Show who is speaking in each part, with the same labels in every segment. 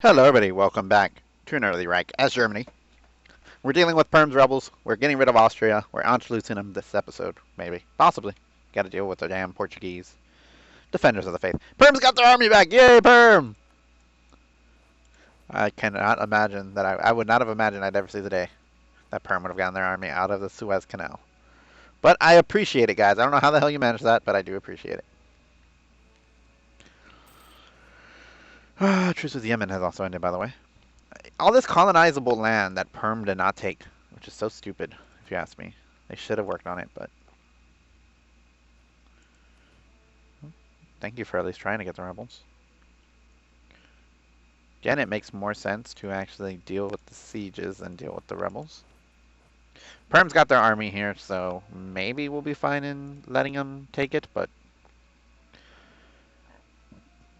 Speaker 1: Hello everybody, welcome back to an early Reich as Germany. We're dealing with Perm's rebels, we're getting rid of Austria, we're Anschlussing them this episode, maybe, possibly. Gotta deal with the damn Portuguese defenders of the faith. Perm's got their army back, yay Perm! I cannot imagine that I would not have imagined I'd ever see the day that Perm would have gotten their army out of the Suez Canal. But I appreciate it, guys. I don't know how the hell you managed that, but I do appreciate it. Truce with Yemen has also ended, by the way. All this colonizable land that Perm did not take, which is so stupid, if you ask me. They should have worked on it, but thank you for at least trying to get the rebels. Again, it makes more sense to actually deal with the sieges than deal with the rebels. Perm's got their army here, so maybe we'll be fine in letting them take it, but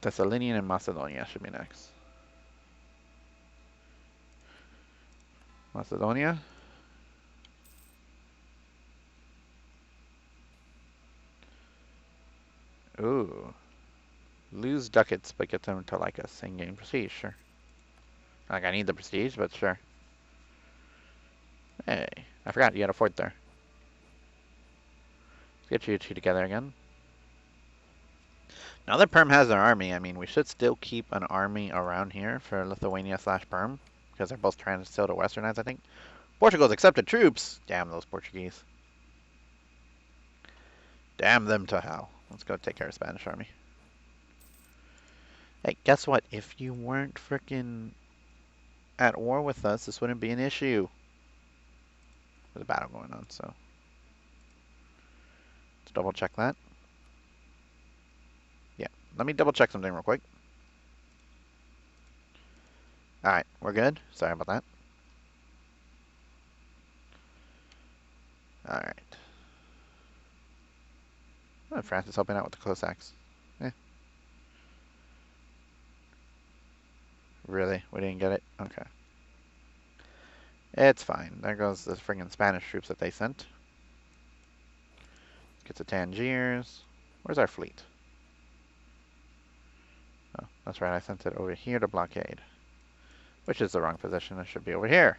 Speaker 1: Thessalonian and Macedonia should be next. Macedonia. Ooh. Lose ducats, but get them to like us and gain prestige, sure. Like, I need the prestige, but sure. Hey, I forgot you had a fort there. Let's get you two together again. Now that Perm has their army, I mean, we should still keep an army around here for Lithuania/Perm, because they're both trying to still to westernize, I think. Portugal's accepted troops! Damn those Portuguese. Damn them to hell. Let's go take care of Spanish army. Hey, guess what? If you weren't frickin' at war with us, this wouldn't be an issue. There's a battle going on, so let's double check that. Yeah, let me double check something real quick. Alright, we're good. Sorry about that. Alright. Oh, France is helping out with the Cossacks. Really? We didn't get it? Okay. It's fine. There goes the friggin' Spanish troops that they sent. Let's get to Tangiers. Where's our fleet? Oh, that's right. I sent it over here to blockade. Which is the wrong position. It should be over here.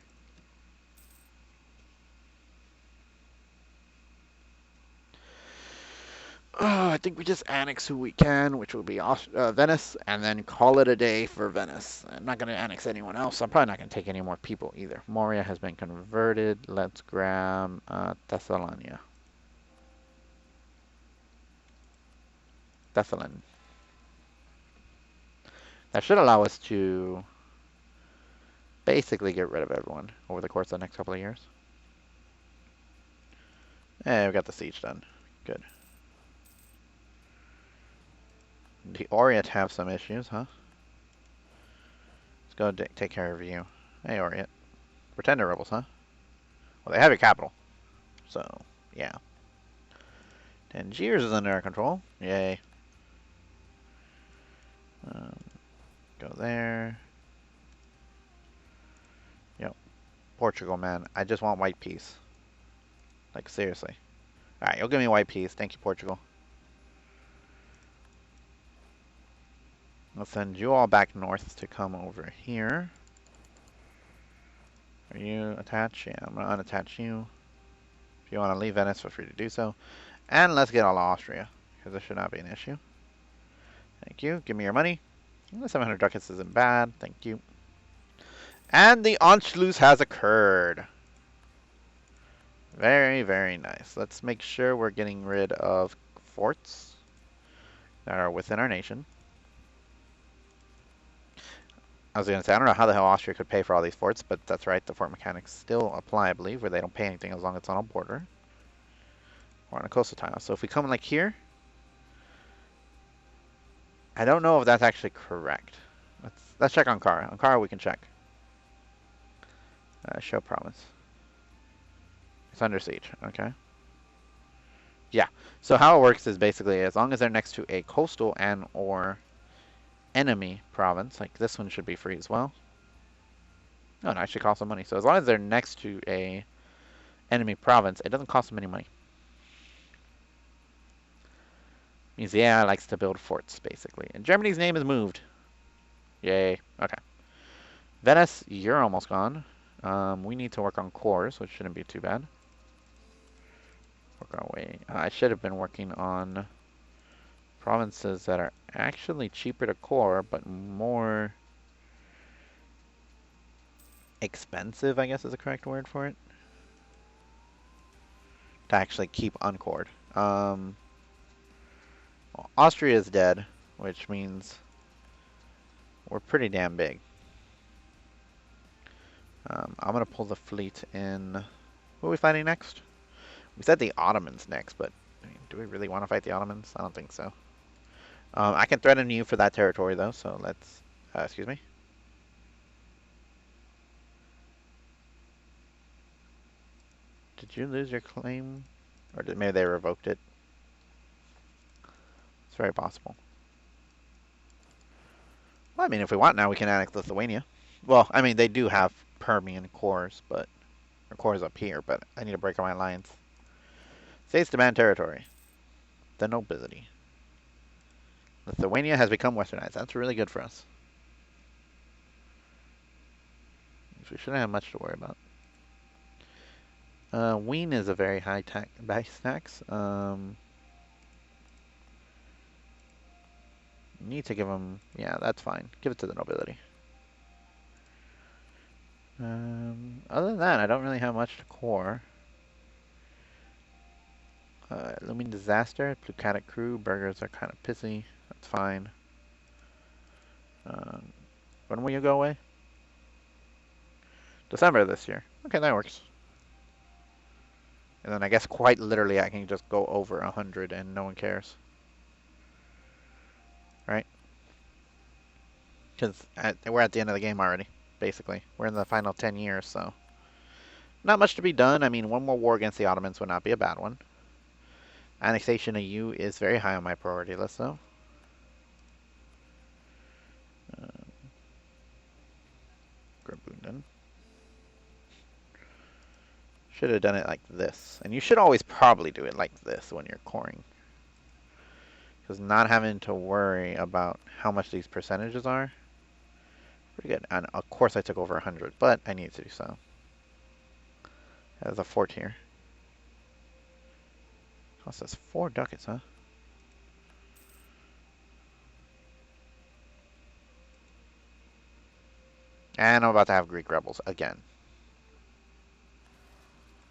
Speaker 1: Oh, I think we just annex who we can, which will be Venice, and then call it a day for Venice. I'm not going to annex anyone else. I'm probably not going to take any more people either. Moria has been converted. Let's grab Thessalonia. Thessalon. That should allow us to basically get rid of everyone over the course of the next couple of years. Hey, we got the siege done. Good. The Orient have some issues, huh? Let's go take care of you. Hey, Orient. Pretender rebels, huh? Well, they have your capital. So, yeah. Tangiers is under our control. Yay. Go there. Yep. Portugal, man. I just want white peace. Like, seriously. Alright, you'll give me white peace. Thank you, Portugal. I'll send you all back north to come over here. Are you attached? Yeah, I'm going to unattach you. If you want to leave Venice, feel free to do so. And let's get all of Austria, because this should not be an issue. Thank you. Give me your money. 700 ducats isn't bad. Thank you. And the Anschluss has occurred. Very, very nice. Let's make sure we're getting rid of forts that are within our nation. I was going to say, I don't know how the hell Austria could pay for all these forts, but that's right. The fort mechanics still apply, I believe, where they don't pay anything as long as it's on a border or on a coastal tile. So if we come like here, I don't know if that's actually correct. Let's check Ankara. Ankara we can check. Show province. It's under siege. Okay. Yeah. So how it works is basically as long as they're next to a coastal and or enemy province, like this one should be free as well. No, it actually costs them money. So as long as they're next to a enemy province, it doesn't cost them any money. Means the AI likes to build forts, basically. And Germany's name is moved. Yay. Okay. Venice, you're almost gone. We need to work on cores, which shouldn't be too bad. Work our way. I should have been working on provinces that are actually cheaper to core, but more expensive, I guess is the correct word for it, to actually keep uncored. Well, Austria is dead, which means we're pretty damn big. I'm going to pull the fleet in. Who are we fighting next? We said the Ottomans next, but I mean, do we really want to fight the Ottomans? I don't think so. I can threaten you for that territory, though, so let's... excuse me? Did you lose your claim? Or maybe they revoked it? It's very possible. Well, I mean, if we want now, we can annex Lithuania. Well, I mean, they do have Permian cores, but... Or cores up here, but I need to break my alliance. States demand territory. The nobility. Lithuania has become westernized. That's really good for us. We shouldn't have much to worry about. Wien is a very high base tax. Need to give them... Yeah, that's fine. Give it to the nobility. Other than that, I don't really have much to core. Looming disaster, Plucatic crew, burgers are kind of pissy. That's fine. When will you go away? December this year. Okay, that works. And then I guess quite literally I can just go over 100 and no one cares. Right? Because we're at the end of the game already, basically. We're in the final 10 years, so... Not much to be done. I mean, one more war against the Ottomans would not be a bad one. Annexation of you is very high on my priority list, though. Graubünden. Should have done it like this. And you should always probably do it like this when you're coring. Because not having to worry about how much these percentages are. Pretty good. And of course I took over 100, but I needed to do so. There's a fort here. Cost us 4 ducats, huh? And I'm about to have Greek rebels again.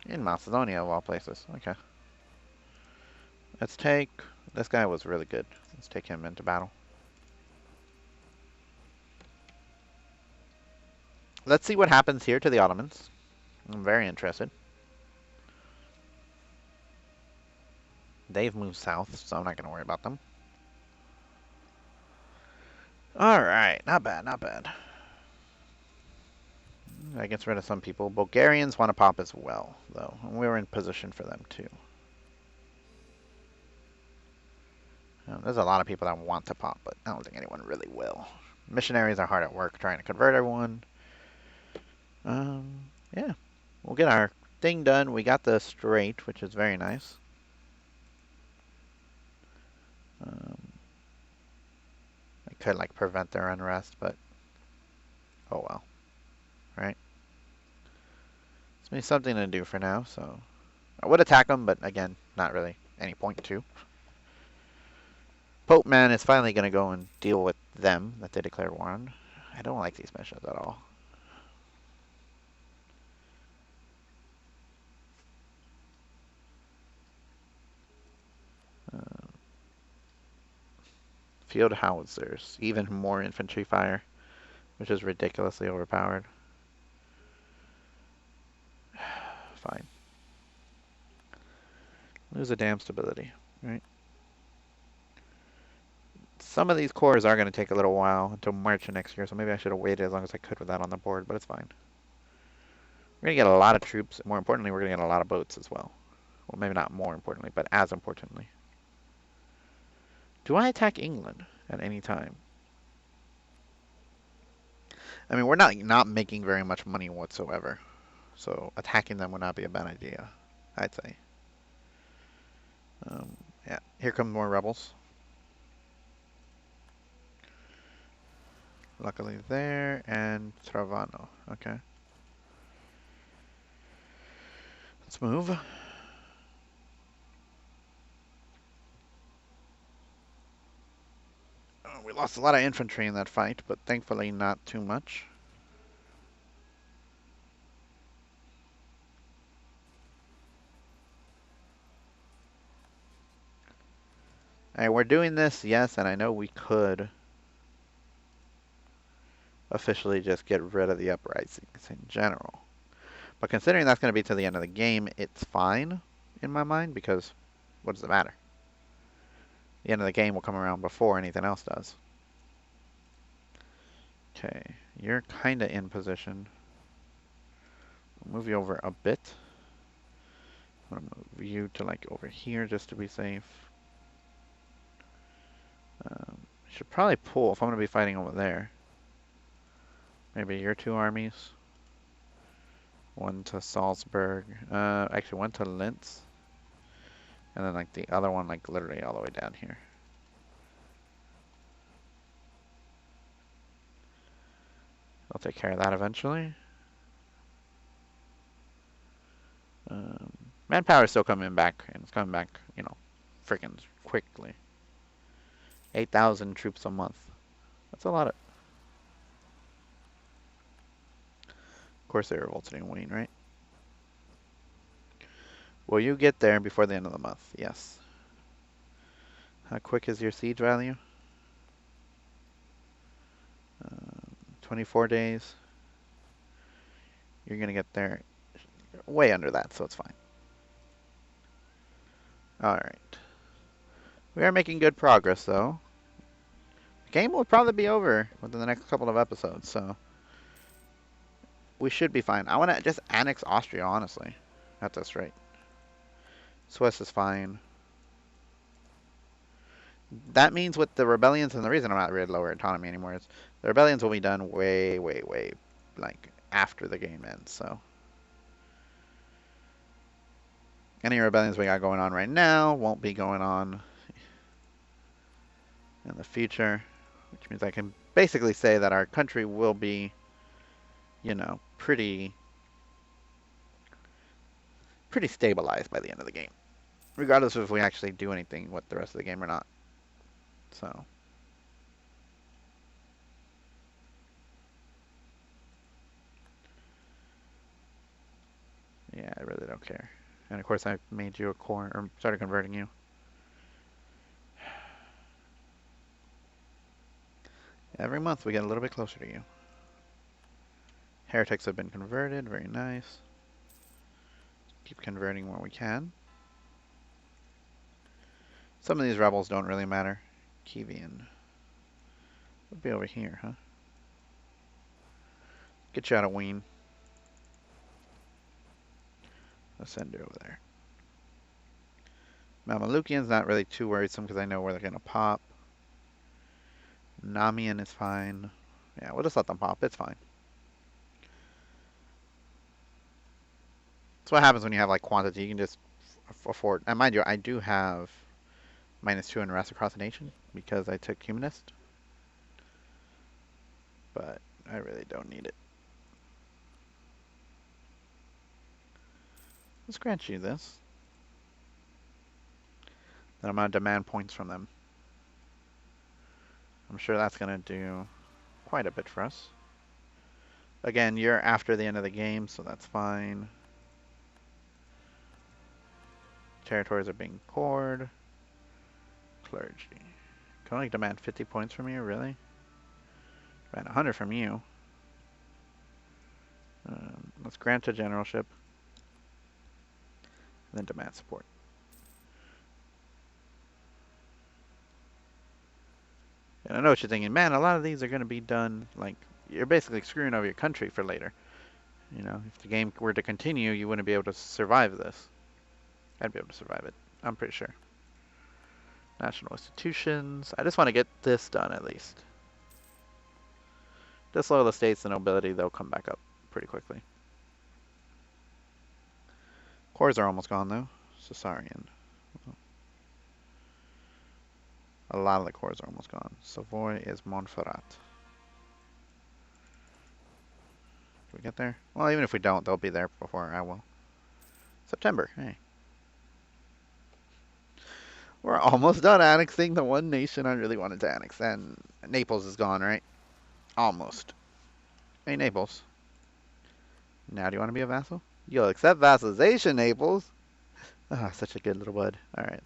Speaker 1: In Macedonia, of all places. Okay. Let's take... This guy was really good. Let's take him into battle. Let's see what happens here to the Ottomans. I'm very interested. They've moved south, so I'm not going to worry about them. Alright, not bad, not bad. That gets rid of some people. Bulgarians want to pop as well, though. And we're in position for them, too. There's a lot of people that want to pop, but I don't think anyone really will. Missionaries are hard at work trying to convert everyone. Yeah. We'll get our thing done. We got the strait, which is very nice. I could, like, prevent their unrest, but... Oh, well. Right? It's me something to do for now, so... I would attack them, but again, not really any point to. Pope Man is finally going to go and deal with them that they declared war on. I don't like these missions at all. Field howitzers, even more infantry fire, which is ridiculously overpowered. Fine. Lose a damn stability, right? Some of these cores are going to take a little while until March of next year, so maybe I should have waited as long as I could with that on the board, but it's fine. We're going to get a lot of troops. More importantly, we're going to get a lot of boats as well. Well, maybe not more importantly, but as importantly. Do I attack England at any time? I mean, we're not making very much money whatsoever. So attacking them would not be a bad idea, I'd say. Yeah, here come more rebels. Luckily there, and Travano. Okay. Let's move. We lost a lot of infantry in that fight, but thankfully not too much. Alright, we're doing this, yes, and I know we could officially just get rid of the uprisings in general. But considering that's going to be to the end of the game, it's fine in my mind, because what does it matter? The end of the game will come around before anything else does. Okay, you're kind of in position. I'll move you over a bit. I'm going to move you to like over here just to be safe. Should probably pull if I'm going to be fighting over there. Maybe your two armies. One to Salzburg. Actually, one to Linz. And then like the other one like literally all the way down here. I'll take care of that eventually. Manpower is still coming back, and it's coming back, you know, freaking quickly. 8,000 troops a month. That's a lot of... Of course they revolted in Wayne, right? Will you get there before the end of the month? Yes. How quick is your siege value? 24 days. You're going to get there way under that, so it's fine. Alright. We are making good progress, though. The game will probably be over within the next couple of episodes, so... we should be fine. I want to just annex Austria, honestly. At this rate. Swiss is fine. That means with the rebellions, and the reason I'm not really lower autonomy anymore is the rebellions will be done way, like, after the game ends, so. Any rebellions we got going on right now won't be going on in the future, which means I can basically say that our country will be, you know, pretty stabilized by the end of the game, regardless of if we actually do anything with the rest of the game or not. So. Yeah, I really don't care. And of course I made you a core, or started converting you. Every month we get a little bit closer to you. Heretics have been converted, very nice. Keep converting where we can. Some of these rebels don't really matter. Kievian. Would be over here, huh? Get you out of Wien. I'll send you over there. Mamelukian's not really too worrisome because I know where they're going to pop. Namian is fine. Yeah, we'll just let them pop. It's fine. That's what happens when you have like quantity. You can just afford. And mind you, I do have -2 in rest across the nation because I took humanist. But I really don't need it. Let's grant you this. Then I'm going to demand points from them. I'm sure that's going to do quite a bit for us. Again, you're after the end of the game, so that's fine. Territories are being cored. Clergy. Can only demand 50 points from you, really? Demand 100 from you. Let's grant a generalship. And then demand support. And I know what you're thinking, man, a lot of these are going to be done, like, you're basically screwing over your country for later. You know, if the game were to continue, you wouldn't be able to survive this. I'd be able to survive it, I'm pretty sure. National institutions. I just want to get this done at least. Just lower the states and nobility, they'll come back up pretty quickly. Cores are almost gone though. Caesarian. A lot of the cores are almost gone. Savoy is Montferrat. we get there. Well, even if we don't, they'll be there before I will. September. Hey. We're almost done annexing the one nation I really wanted to annex. And Naples is gone, right? Almost. Hey, Naples. Now do you want to be a vassal? You'll accept vassalization, Naples. Ah, such a good little bud. Alright.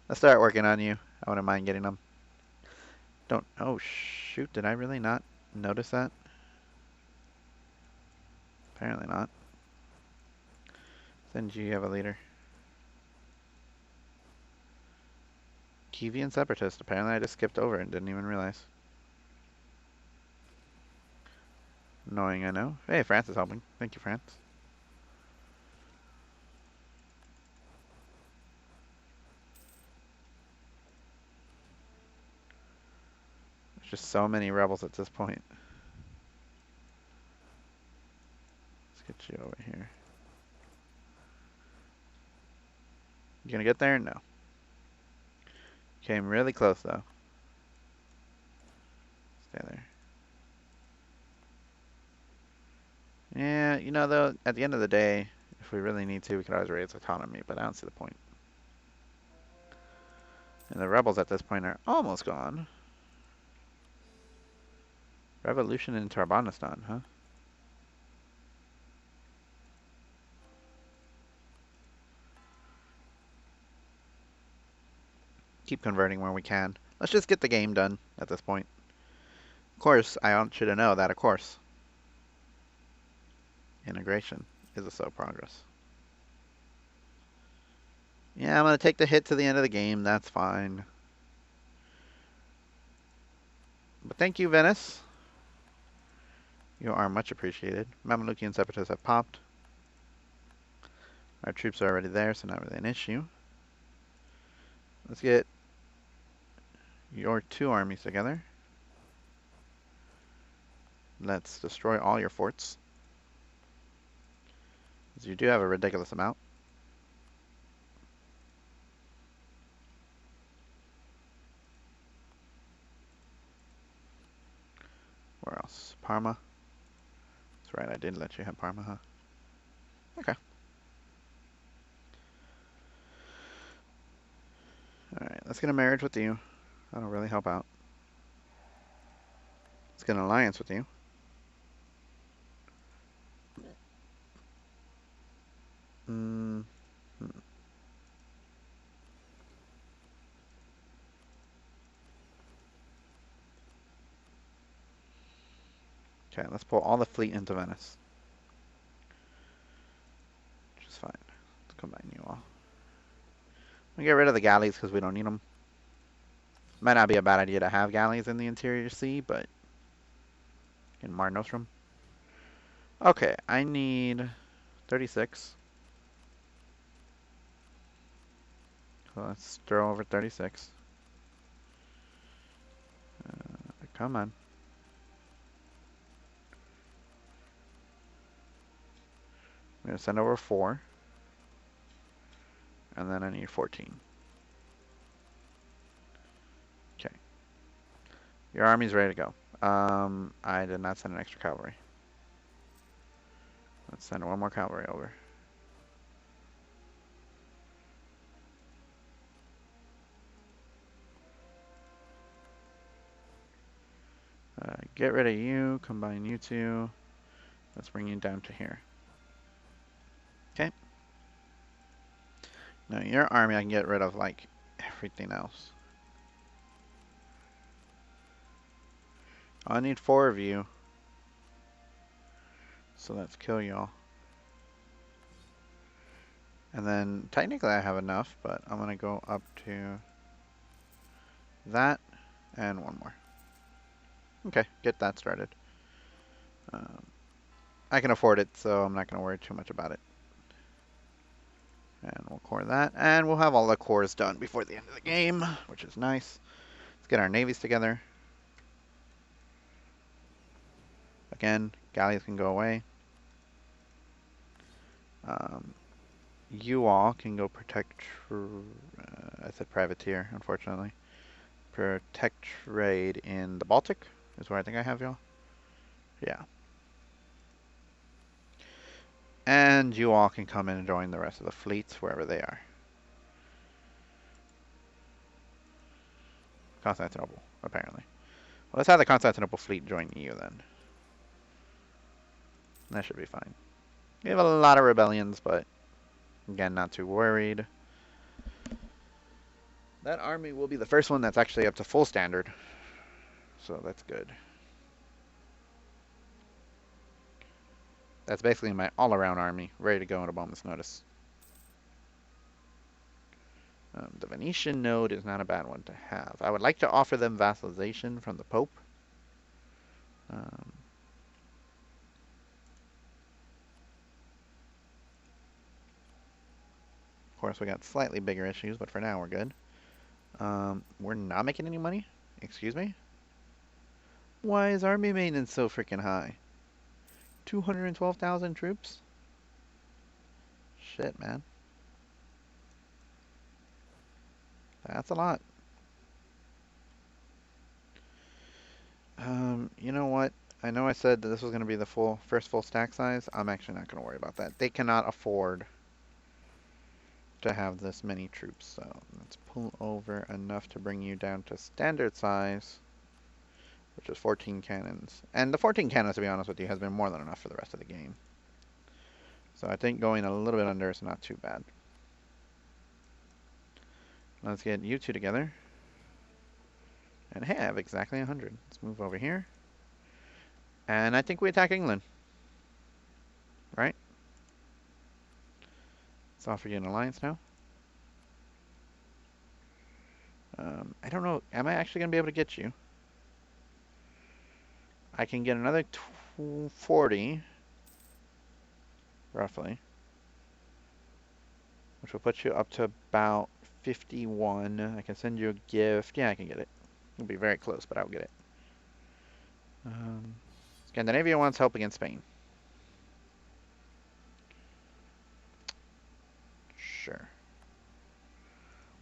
Speaker 1: Let's start working on you. I wouldn't mind getting them. Don't... Oh, shoot. Did I really not notice that? Apparently not. Then you have a leader. Kievan Separatist. Apparently I just skipped over it and didn't even realize. Annoying, I know. Hey, France is helping. Thank you, France. There's just so many rebels at this point. Let's get you over here. You gonna get there? No. Came really close, though. Stay there. Yeah, you know, though, at the end of the day, if we really need to, we could always raise autonomy, but I don't see the point. And the rebels at this point are almost gone. Revolution in Turkmenistan, huh? Keep converting where we can. Let's just get the game done at this point. Of course, I want you to know that, of course, integration is a slow progress. Yeah, I'm going to take the hit to the end of the game. That's fine. But thank you, Venice. You are much appreciated. Mamlukian separatists have popped. Our troops are already there, so not really an issue. Let's get your two armies together. Let's destroy all your forts. Because you do have a ridiculous amount. Where else? Parma. That's right, I did let you have Parma, huh? Okay. Alright, let's get a marriage with you. That'll really help out. Let's get an alliance with you. Okay, let's pull all the fleet into Venice. Which is fine. Let's combine you all. We get rid of the galleys because we don't need them. Might not be a bad idea to have galleys in the interior sea, but in Mare Nostrum. Okay, I need 36. So let's throw over 36. Come on. I'm going to send over 4. And then I need 14. Okay. Your army's ready to go. I did not send an extra cavalry. Let's send one more cavalry over. Get rid of you, combine you two. Let's bring you down to here. Okay. Now your army I can get rid of like everything else. I need 4 of you. So let's kill y'all. And then technically I have enough, but I'm gonna go up to that and one more. Okay, get that started. I can afford it, so I'm not gonna worry too much about it. And we'll core that, and we'll have all the cores done before the end of the game, which is nice. Let's get our navies together. Again, galleys can go away. You all can go protect, I said privateer, unfortunately. Protect trade in the Baltic is where I think I have y'all. Yeah. And you all can come in and join the rest of the fleets wherever they are. Constantinople, apparently. Well, let's have the Constantinople fleet join you then. That should be fine. We have a lot of rebellions, but again, not too worried. That army will be the first one that's actually up to full standard. So that's good. That's basically my all-around army, ready to go at a moment's notice. The Venetian node is not a bad one to have. I would like to offer them vassalization from the Pope. Of course, we got slightly bigger issues, but for now we're good. We're not making any money? Excuse me? Why is army maintenance so freaking high? 212,000 troops? Shit, man. That's a lot. You know what? I know I said that this was going to be the first full stack size. I'm actually not going to worry about that. They cannot afford to have this many troops. So let's pull over enough to bring you down to standard size, which is 14 cannons. And the 14 cannons, to be honest with you, has been more than enough for the rest of the game. So I think going a little bit under is not too bad. Let's get you two together. And hey, I have exactly 100. Let's move over here. And I think we attack England. Right? Let's offer you an alliance now. I don't know. Am I actually going to be able to get you? I can get another 40. Roughly. Which will put you up to about 51. I can send you a gift. Yeah, I can get it. It'll be very close, but I'll get it. Scandinavia wants help against Spain. Sure.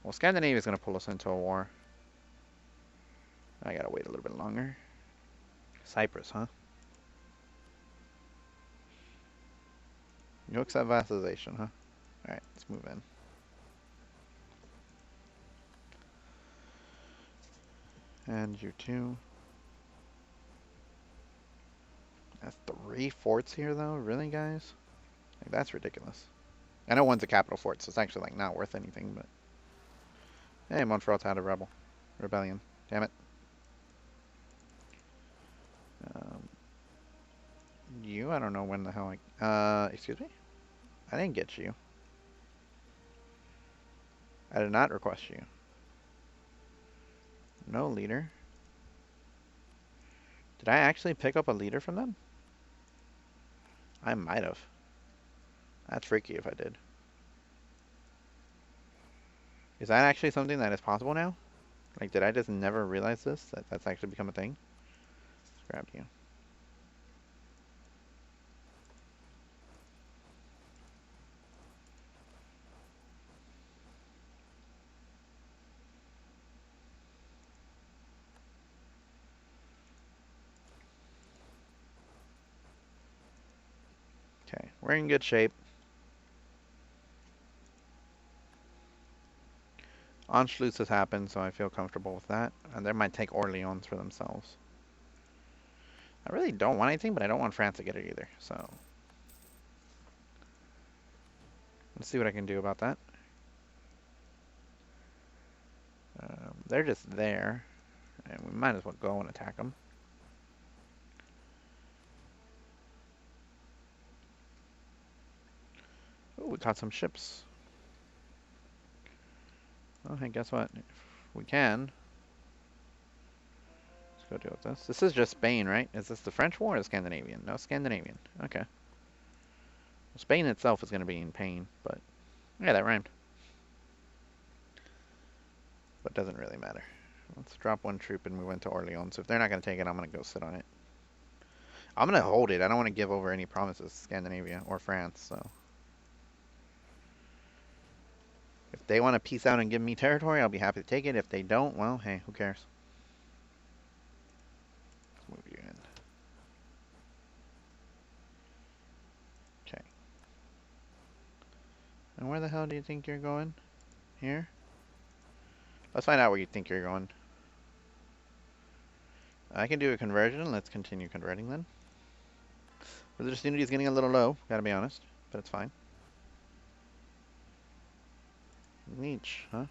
Speaker 1: Well, Scandinavia is going to pull us into a war. I gotta wait a little bit longer. Cyprus, huh? You accept vassalization, huh? Alright, let's move in. And you too. That's 3 forts here, though? Really, guys? Like, that's ridiculous. I know one's a capital fort, so it's actually, like, not worth anything, but... Hey, Montferrat's out of rebellion. Damn it. You, I don't know when the hell excuse me? I didn't get you. I did not request you. No leader. Did I actually pick up a leader from them? I might have. That's freaky if I did. Is that actually something that is possible now? Like, did I just never realize this? That that's actually become a thing? Let's grab you. Okay, we're in good shape. Anschluss has happened, so I feel comfortable with that. And they might take Orleans for themselves. I really don't want anything, but I don't want France to get it either, so... Let's see what I can do about that. They're just there, and we might as well go and attack them. Oh, we caught some ships. Oh, hey, guess what? If we can... Let's go deal with this. This is just Spain, right? Is this the French war or the Scandinavian? No, Scandinavian. Okay. Well, Spain itself is going to be in pain, but... Yeah, that rhymed. But doesn't really matter. Let's drop 1 troop and move into Orleans. If they're not going to take it, I'm going to go sit on it. I'm going to hold it. I don't want to give over any promises to Scandinavia or France, so... If they want to peace out and give me territory, I'll be happy to take it. If they don't, well, hey, who cares? Let's move you in. Okay. And where the hell do you think you're going? Here? Let's find out where you think you're going. I can do a conversion. Let's continue converting then. Religious unity is getting a little low, gotta be honest, but it's fine. Niche, huh?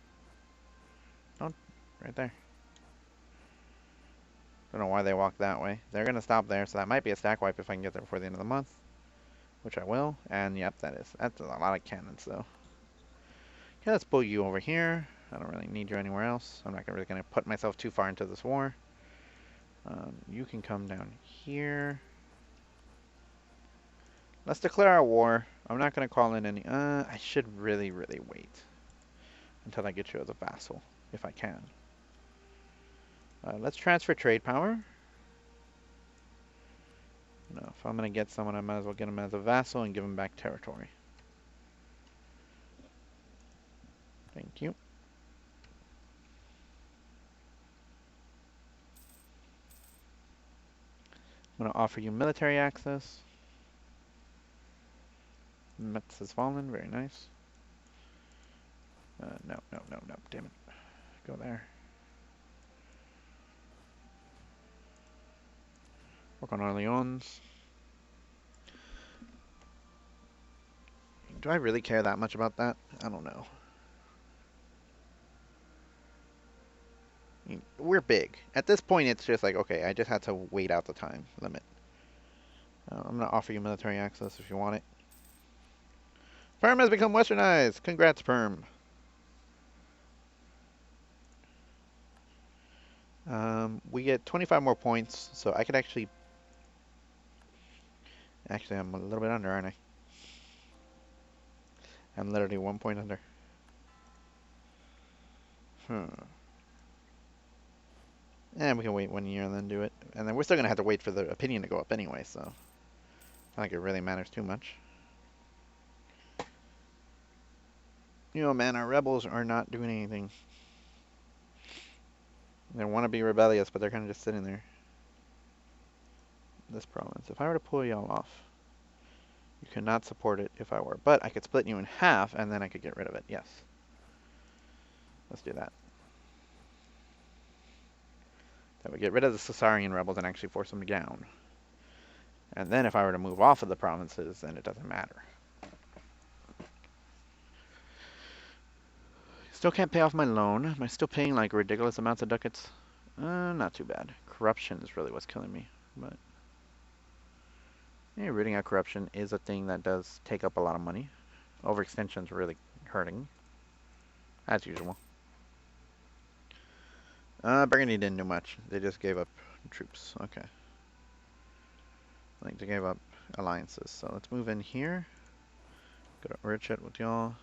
Speaker 1: Oh, right there. Don't know why they walked that way. They're gonna stop there, so that might be a stack wipe if I can get there before the end of the month. Which I will, and yep, that's a lot of cannons though. Okay, let's pull you over here. I don't really need you anywhere else. I'm not really gonna put myself too far into this war. You can come down here. Let's declare our war. I'm not gonna call in any, I should really wait until I get you as a vassal, if I can. Let's transfer trade power. No, if I'm gonna get someone, I might as well get him as a vassal and give him back territory. Thank you. I'm gonna offer you military access. Metz has fallen, very nice. No, damn it. Go there. Work on Orleans. Do I really care that much about that? I don't know. I mean, we're big. At this point, it's just like, okay, I just had to wait out the time limit. I'm going to offer you military access if you want it. Perm has become westernized. Congrats, Perm. We get 25 more points, so I could actually... Actually, I'm a little bit under, aren't I? I'm literally 1 point under. And we can wait 1 year and then do it. And then we're still going to have to wait for the opinion to go up anyway, so... I don't think it really matters too much. You know, man, our rebels are not doing anything. They want to be rebellious, but they're kind of just sitting there. This province. If I were to pull y'all off, you could not support it if I were. But I could split you in half, and then I could get rid of it. Yes. Let's do that. That would get rid of the Caesarian rebels and actually force them down. And then if I were to move off of the provinces, then it doesn't matter. Still can't pay off my loan. Am I still paying like ridiculous amounts of ducats? Not too bad. Corruption is really what's killing me. But yeah, rooting out corruption is a thing that does take up a lot of money. Overextension is really hurting, as usual. Burgundy didn't do much. They just gave up troops. Okay. Like they gave up alliances. So let's move in here. Go to Urchet with y'all.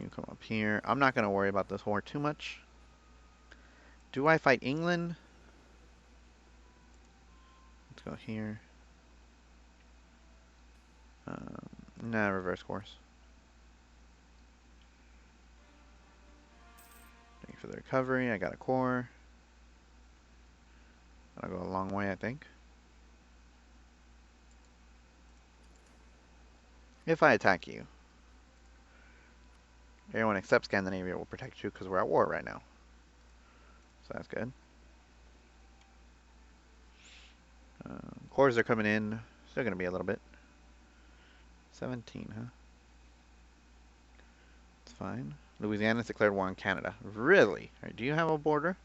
Speaker 1: You come up here. I'm not going to worry about this war too much. Do I fight England? Let's go here. Nah, reverse course. Thank you for the recovery. I got a core. That'll go a long way, I think. If I attack you, everyone except Scandinavia will protect you because we're at war right now. So that's good. Cores are coming in. Still going to be a little bit. 17, huh? It's fine. Louisiana's declared war on Canada. Really? Right, do you have a border?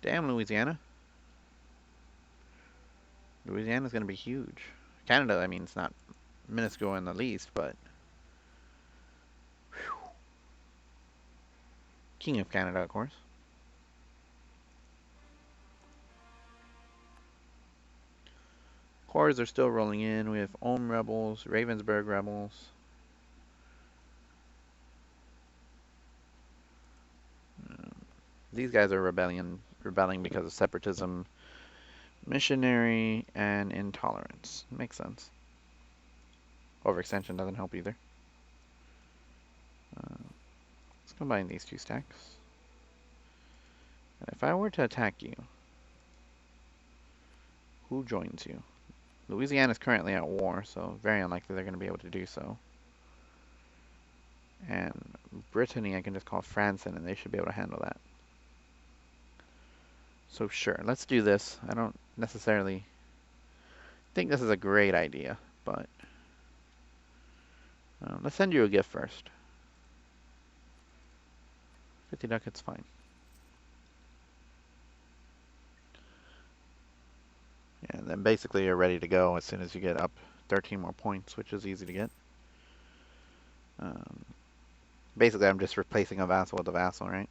Speaker 1: Damn, Louisiana. Louisiana's going to be huge. Canada, I mean, it's not minuscule in the least, but... Whew. King of Canada, of course. Cores are still rolling in. We have Ulm rebels, Ravensburg rebels. These guys are rebelling because of separatism, missionary, and intolerance. Makes sense. Overextension doesn't help either. Let's combine these two stacks. And if I were to attack you, who joins you? Louisiana is currently at war, so very unlikely they're going to be able to do so. And Brittany, I can just call France in, and they should be able to handle that. So sure, let's do this. I don't necessarily think this is a great idea, but let's send you a gift first. 50 ducats, fine. And then basically you're ready to go as soon as you get up 13 more points, which is easy to get. Um, basically, I'm just replacing a vassal with a vassal, right?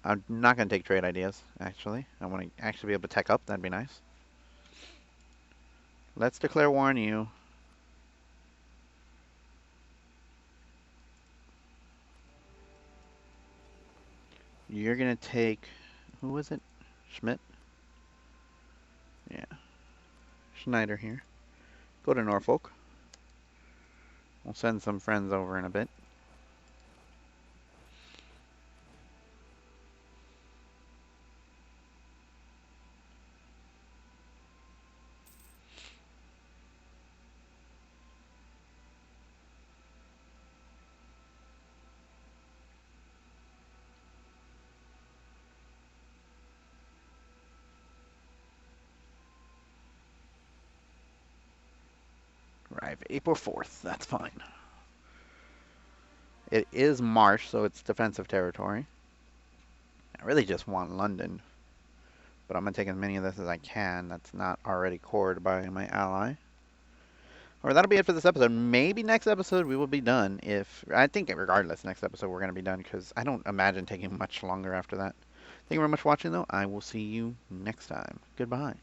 Speaker 1: I'm not going to take trade ideas, actually. I want to actually be able to tech up. That'd be nice. Let's declare war on you. You're going to take... Who was it? Schmidt? Yeah. Schneider here. Go to Norfolk. We'll send some friends over in a bit. Arrive April 4th. That's fine. It is March, so it's defensive territory. I really just want London, but I'm going to take as many of this as I can that's not already cored by my ally. Or that'll be it for this episode. Maybe next episode we will be done. I think regardless, next episode we're going to be done because I don't imagine taking much longer after that. Thank you very much for watching, though. I will see you next time. Goodbye.